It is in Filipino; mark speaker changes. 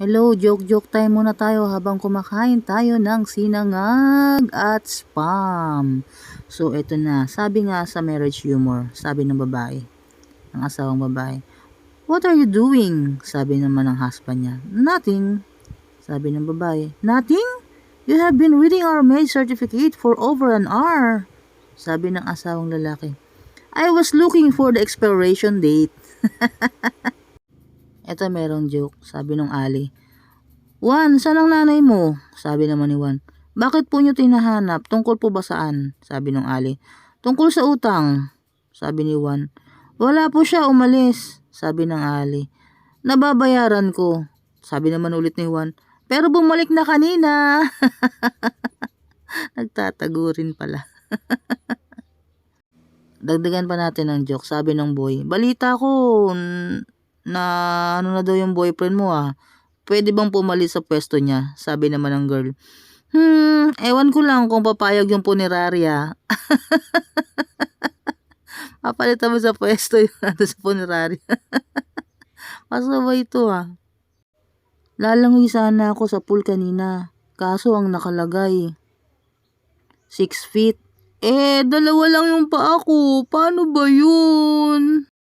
Speaker 1: Hello, joke-joke time muna tayo habang kumakain tayo ng sinangag at spam. So, eto na. Sabi nga sa marriage humor, sabi ng babae, ng asawang babae, "What are you doing?" Sabi naman ng husband niya, "Nothing." Sabi ng babae, "Nothing? You have been reading our marriage certificate for over an hour." Sabi ng asawang lalaki, "I was looking for the expiration date." Eto merong joke, sabi nung Ali. "Juan, saan ang nanay mo?" Sabi naman ni Juan. "Bakit po niyo tinahanap? Tungkol po ba saan?" Sabi nung Ali. "Tungkol sa utang." Sabi ni Juan. "Wala po siya, umalis." Sabi ng Ali. "Nababayaran ko." Sabi naman ulit ni Juan. "Pero bumalik na kanina." Nagtatago rin pala. Dagdagan pa natin ng joke. Sabi ng boy, "Balita ko na ano na daw yung boyfriend mo ah. Pwede bang pumalis sa pwesto niya?" Sabi naman ng girl, ewan ko lang kung papayag yung punerarya." Papalitan mo sa pwesto yung nandun sa punerarya. Pasaway ito ah. "Lalangoy sana ako sa pool kanina. Kaso ang nakalagay, 6 feet. Dalawa lang yung paa ko. Paano ba yun?"